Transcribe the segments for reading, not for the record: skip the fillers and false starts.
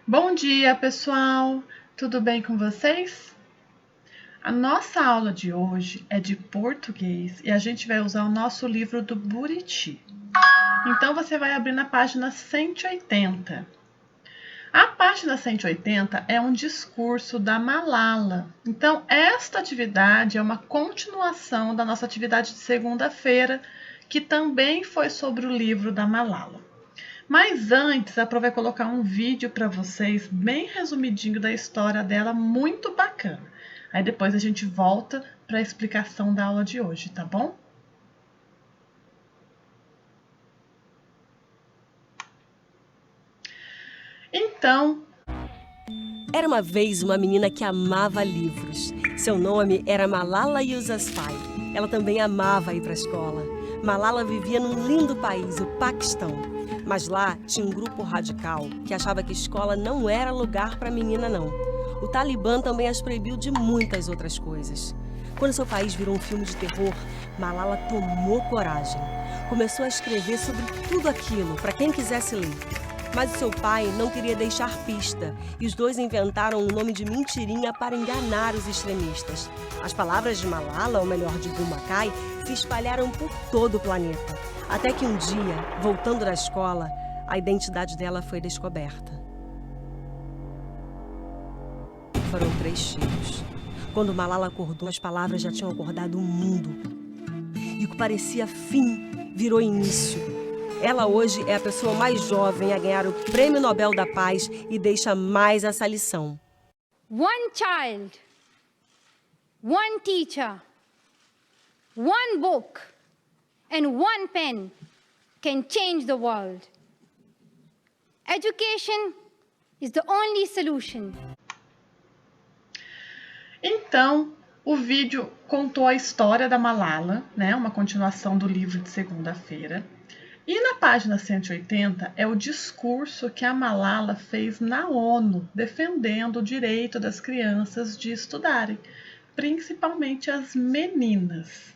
Bom dia, pessoal! Tudo bem com vocês? A nossa aula de hoje é de português e a gente vai usar o nosso livro do Buriti. Então, você vai abrir na página 180. A página 180 é um discurso da Malala. Então, esta atividade é uma continuação da nossa atividade de segunda-feira, que também foi sobre o livro da Malala. Mas antes, a Pro vai colocar um vídeo para vocês, bem resumidinho da história dela, muito bacana. Aí depois a gente volta para a explicação da aula de hoje, tá bom? Então, Era uma vez uma menina que amava livros. Seu nome era Malala Yousafzai. Ela também amava ir para a escola. Malala vivia num lindo país, o Paquistão. Mas lá tinha um grupo radical que achava que escola não era lugar para menina, não. O Talibã também as proibiu de muitas outras coisas. Quando seu país virou um filme de terror, Malala tomou coragem. Começou a escrever sobre tudo aquilo para quem quisesse ler. Mas o seu pai não queria deixar pista e os dois inventaram um nome de mentirinha para enganar os extremistas. As palavras de Malala, ou melhor, de Bulmacai, se espalharam por todo o planeta. Até que um dia, voltando da escola, a identidade dela foi descoberta. Foram 3 tiros. Quando Malala acordou, as palavras já tinham acordado o mundo. E o que parecia fim virou início. Ela hoje é a pessoa mais jovem a ganhar o Prêmio Nobel da Paz e deixa mais essa lição. One child, one teacher, one book, and one pen can change the world. Education is the only solution. Então, o vídeo contou a história da Malala, né? Uma continuação do livro de segunda-feira. E na página 180 é o discurso que a Malala fez na ONU, defendendo o direito das crianças de estudarem, principalmente as meninas.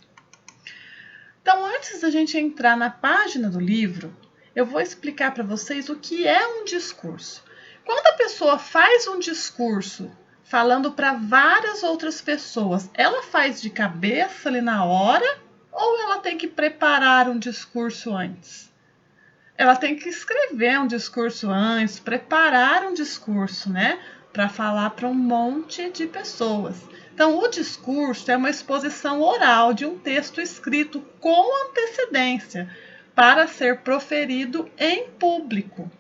Então, antes da gente entrar na página do livro, eu vou explicar para vocês o que é um discurso. Quando a pessoa faz um discurso falando para várias outras pessoas, ela faz de cabeça ali na hora ou ela tem que preparar um discurso antes? Ela tem que escrever um discurso antes, preparar um discurso, né? Para falar para um monte de pessoas. Então, o discurso é uma exposição oral de um texto escrito com antecedência para ser proferido em público.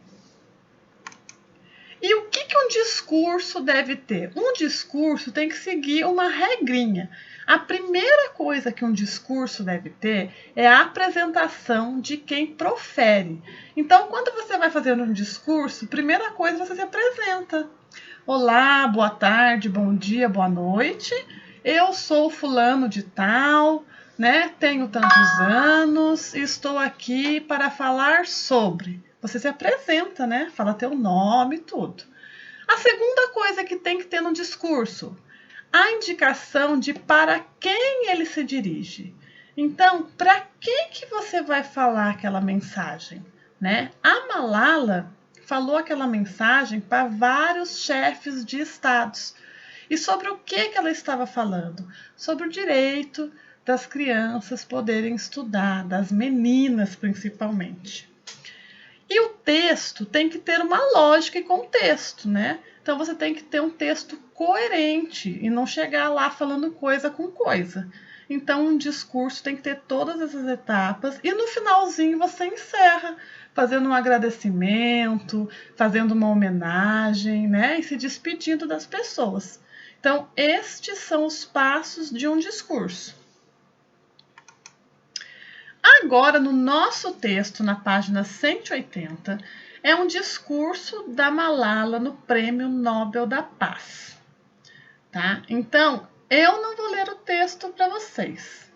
E o que um discurso deve ter? Um discurso tem que seguir uma regrinha. A primeira coisa que um discurso deve ter é a apresentação de quem profere. Então, quando você vai fazer um discurso, primeira coisa você se apresenta. Olá, boa tarde, bom dia, boa noite. Eu sou fulano de tal, né? Tenho tantos anos, estou aqui para falar sobre. Você se apresenta, né? Fala teu nome e tudo. A segunda coisa que tem que ter no discurso, a indicação de para quem ele se dirige. Então, para quem que você vai falar aquela mensagem, né? A Malala falou aquela mensagem para vários chefes de estados. E sobre o que ela estava falando? Sobre o direito das crianças poderem estudar, das meninas principalmente. E o texto tem que ter uma lógica e contexto, né? Então você tem que ter um texto coerente e não chegar lá falando coisa com coisa. Então um discurso tem que ter todas essas etapas e no finalzinho você encerra fazendo um agradecimento, fazendo uma homenagem, né? E se despedindo das pessoas. Então estes são os passos de um discurso. Agora, no nosso texto, na página 180, é um discurso da Malala no Prêmio Nobel da Paz. Tá? Então, eu não vou ler o texto para vocês,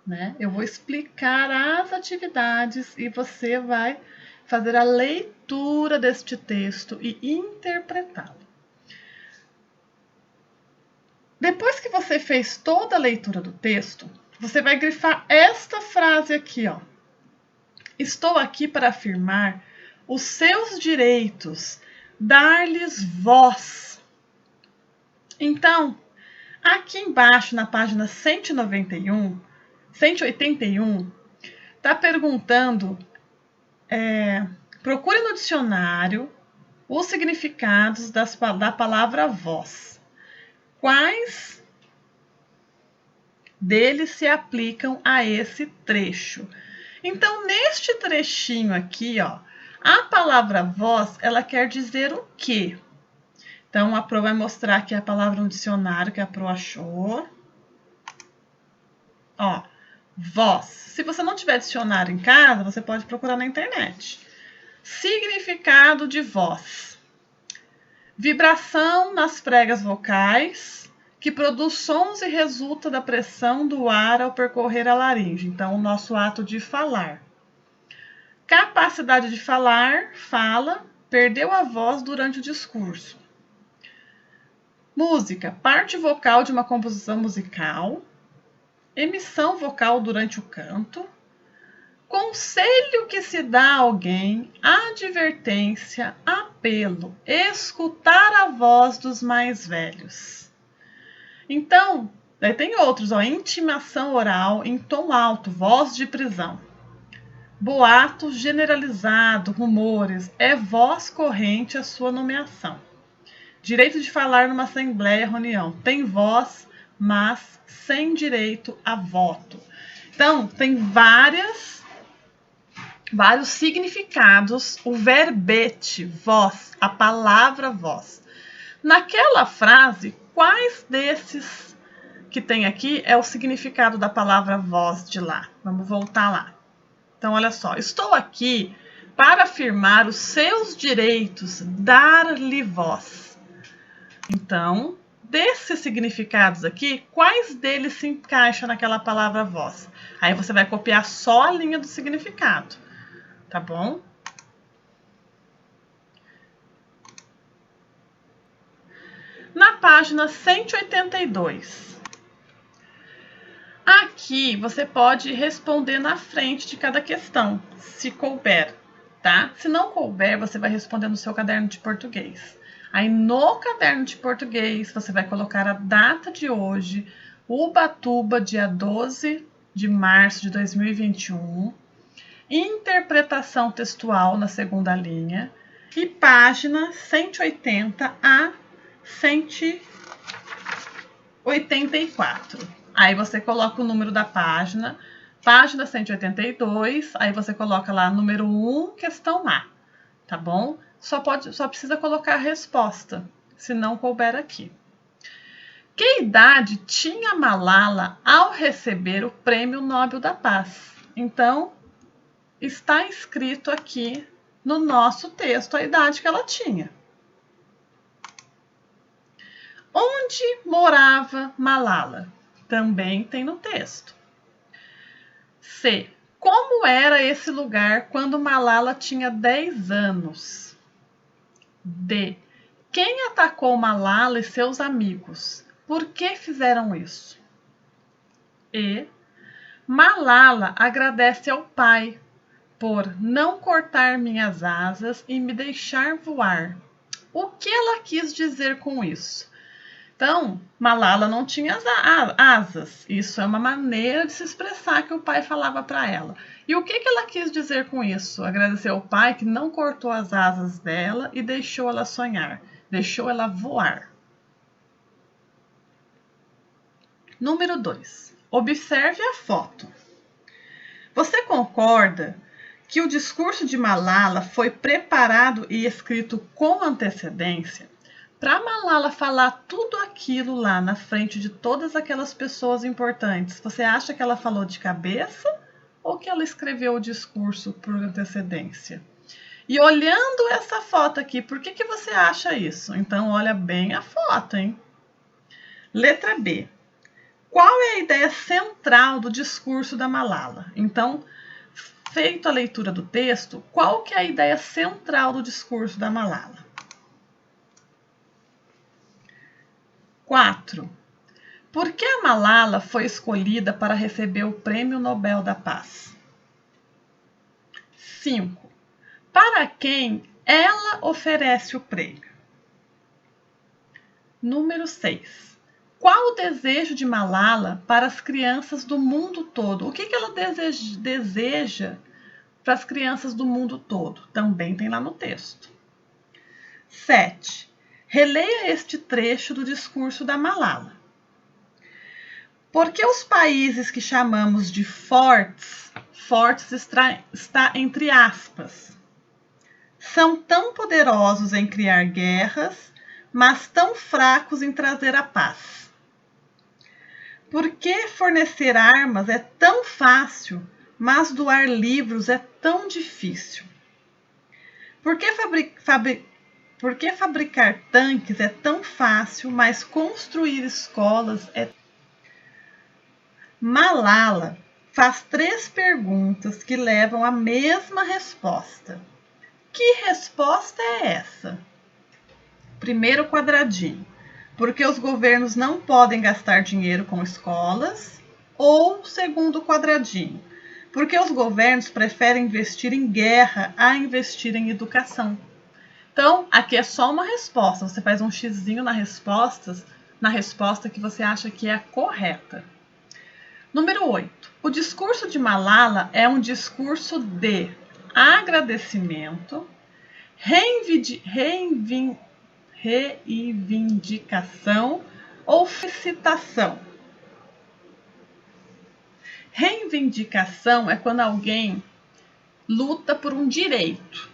né? Eu vou explicar as atividades e você vai fazer a leitura deste texto e interpretá-lo. Depois que você fez toda a leitura do texto, você vai grifar esta frase aqui, ó. Estou aqui para afirmar os seus direitos dar-lhes voz. Então, aqui embaixo na página 181, está perguntando, procure no dicionário os significados da palavra voz. Quais deles se aplicam a esse trecho? Então, neste trechinho aqui, ó, a palavra voz, ela quer dizer o quê? Então, a Pro vai mostrar aqui a palavra no dicionário que a Pro achou. Ó, voz. Se você não tiver dicionário em casa, você pode procurar na internet. Significado de voz. Vibração nas pregas vocais, que produz sons e resulta da pressão do ar ao percorrer a laringe. Então, o nosso ato de falar. Capacidade de falar, fala, perdeu a voz durante o discurso. Música, parte vocal de uma composição musical. Emissão vocal durante o canto. Conselho que se dá a alguém, advertência, apelo, escutar a voz dos mais velhos. Então, daí tem outros, ó, intimação oral em tom alto, voz de prisão. Boato generalizado, rumores, é voz corrente a sua nomeação. Direito de falar numa assembleia, reunião, tem voz, mas sem direito a voto. Então, tem vários significados, o verbete, voz, a palavra voz. Naquela frase, quais desses que tem aqui é o significado da palavra voz de lá? Vamos voltar lá. Então, olha só, estou aqui para afirmar os seus direitos, dar-lhe voz. Então, desses significados aqui, quais deles se encaixam naquela palavra voz? Aí você vai copiar só a linha do significado. Tá bom? Na página 182. Aqui você pode responder na frente de cada questão, se couber, tá? Se não couber, você vai responder no seu caderno de português. Aí no caderno de português, você vai colocar a data de hoje, Ubatuba, dia 12 de março de 2021. Interpretação textual na segunda linha e página 180 a 184. Aí você coloca o número da página 182, aí você coloca lá número 1, questão A, tá bom? Só precisa colocar a resposta, se não couber aqui. Que idade tinha Malala ao receber o Prêmio Nobel da Paz? Então, está escrito aqui no nosso texto a idade que ela tinha. Onde morava Malala? Também tem no texto. C. Como era esse lugar quando Malala tinha 10 anos? D. Quem atacou Malala e seus amigos? Por que fizeram isso? E. Malala agradece ao pai por não cortar minhas asas e me deixar voar. O que ela quis dizer com isso? Então, Malala não tinha asas. Isso é uma maneira de se expressar que o pai falava para ela. E o que ela quis dizer com isso? Agradecer ao pai que não cortou as asas dela e deixou ela sonhar, deixou ela voar. Número 2. Observe a foto. Você concorda que o discurso de Malala foi preparado e escrito com antecedência? Para Malala falar tudo aquilo lá na frente de todas aquelas pessoas importantes, você acha que ela falou de cabeça ou que ela escreveu o discurso por antecedência? E olhando essa foto aqui, por que você acha isso? Então, olha bem a foto, hein? Letra B. Qual é a ideia central do discurso da Malala? Então, feito a leitura do texto, qual que é a ideia central do discurso da Malala? 4. Por que a Malala foi escolhida para receber o Prêmio Nobel da Paz? 5. Para quem ela oferece o prêmio. Número 6. Qual o desejo de Malala para as crianças do mundo todo? O que ela deseja para as crianças do mundo todo? Também tem lá no texto. 7. Releia este trecho do discurso da Malala. Por que os países que chamamos de fortes está entre aspas, são tão poderosos em criar guerras, mas tão fracos em trazer a paz? Por que fornecer armas é tão fácil, mas doar livros é tão difícil? Por que fabricar tanques é tão fácil, mas construir escolas é... Malala faz 3 perguntas que levam à mesma resposta. Que resposta é essa? Primeiro quadradinho. Porque os governos não podem gastar dinheiro com escolas? Ou segundo quadradinho. Porque os governos preferem investir em guerra a investir em educação? Então, aqui é só uma resposta. Você faz um xizinho na resposta que você acha que é a correta. Número 8. O discurso de Malala é um discurso de agradecimento, reivindicação ou felicitação. Reivindicação é quando alguém luta por um direito,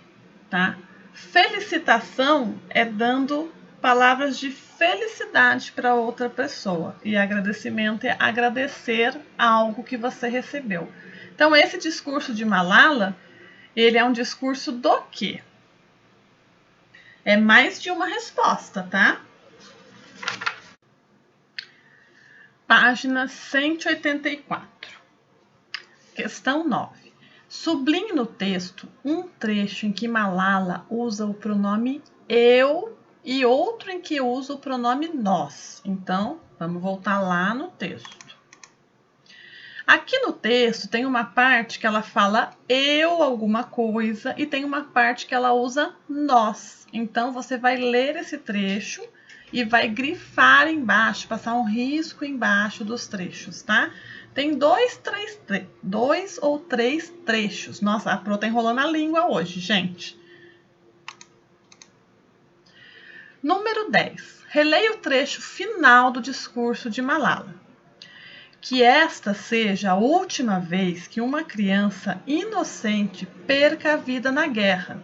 tá? Felicitação é dando palavras de felicidade para outra pessoa. E agradecimento é agradecer algo que você recebeu. Então, esse discurso de Malala, ele é um discurso do quê? É mais de uma resposta, tá? Página 184. Questão 9. Sublinhe no texto um trecho em que Malala usa o pronome eu e outro em que usa o pronome nós. Então, vamos voltar lá no texto. Aqui no texto tem uma parte que ela fala eu alguma coisa e tem uma parte que ela usa nós. Então, você vai ler esse trecho e vai grifar embaixo, passar um risco embaixo dos trechos, tá? Tem 2 ou 3 trechos. Nossa, a Pro tá enrolando a língua hoje, gente. Número 10. Releia o trecho final do discurso de Malala. Que esta seja a última vez que uma criança inocente perca a vida na guerra.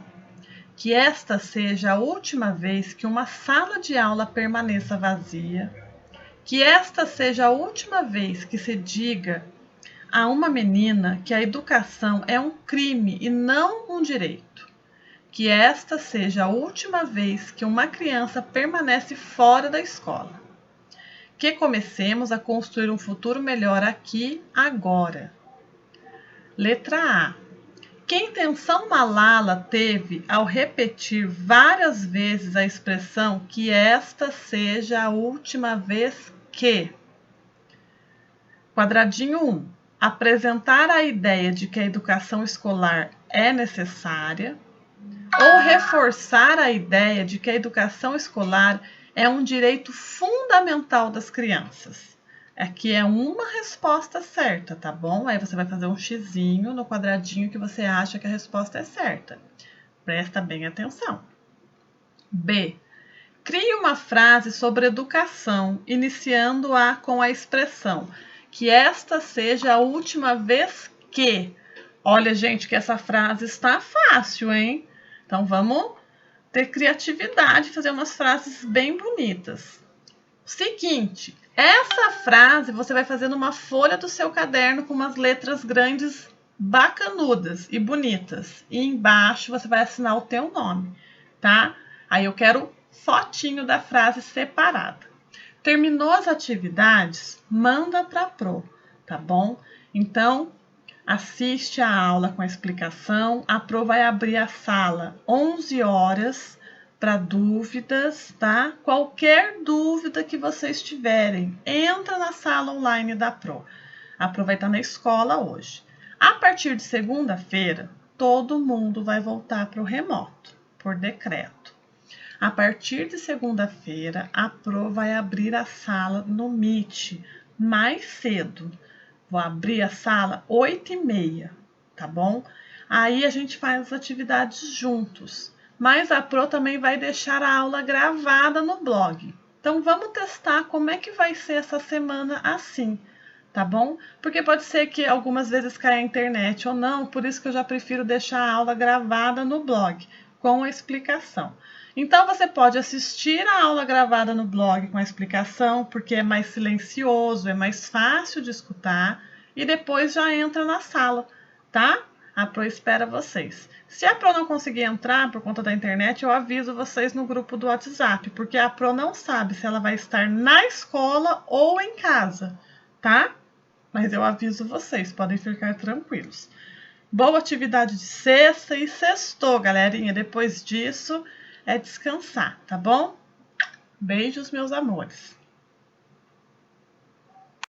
Que esta seja a última vez que uma sala de aula permaneça vazia. Que esta seja a última vez que se diga a uma menina que a educação é um crime e não um direito. Que esta seja a última vez que uma criança permanece fora da escola. Que comecemos a construir um futuro melhor aqui, agora. Letra A. Que intenção Malala teve ao repetir várias vezes a expressão que esta seja a última vez que? Quadradinho 1. Apresentar a ideia de que a educação escolar é necessária ou reforçar a ideia de que a educação escolar é um direito fundamental das crianças. Aqui é uma resposta certa, tá bom? Aí você vai fazer um xizinho no quadradinho que você acha que a resposta é certa. Presta bem atenção. B. Crie uma frase sobre educação, iniciando-a com a expressão que esta seja a última vez que. Olha, gente, que essa frase está fácil, hein? Então, vamos ter criatividade, fazer umas frases bem bonitas. Seguinte, essa frase você vai fazer numa folha do seu caderno com umas letras grandes bacanudas e bonitas. E embaixo você vai assinar o teu nome, tá? Aí eu quero fotinho da frase separada. Terminou as atividades? Manda para a Pro, tá bom? Então, assiste a aula com a explicação. A Pro vai abrir a sala 11 horas para dúvidas, tá? Qualquer dúvida que vocês tiverem, entra na sala online da Pro. A Pro vai estar na escola hoje. A partir de segunda-feira, todo mundo vai voltar para o remoto, por decreto. A partir de segunda-feira, a Pro vai abrir a sala no Meet mais cedo. Vou abrir a sala 8h30, tá bom? Aí a gente faz as atividades juntos. Mas a Pro também vai deixar a aula gravada no blog. Então vamos testar como é que vai ser essa semana assim, tá bom? Porque pode ser que algumas vezes caia a internet ou não, por isso que eu já prefiro deixar a aula gravada no blog, com a explicação. Então você pode assistir a aula gravada no blog com a explicação, porque é mais silencioso, é mais fácil de escutar, e depois já entra na sala, tá? A Pro espera vocês. Se a Pro não conseguir entrar por conta da internet, eu aviso vocês no grupo do WhatsApp, porque a Pro não sabe se ela vai estar na escola ou em casa, tá? Mas eu aviso vocês, podem ficar tranquilos. Boa atividade de sexta e sextou, galerinha. Depois disso é descansar, tá bom? Beijos, meus amores.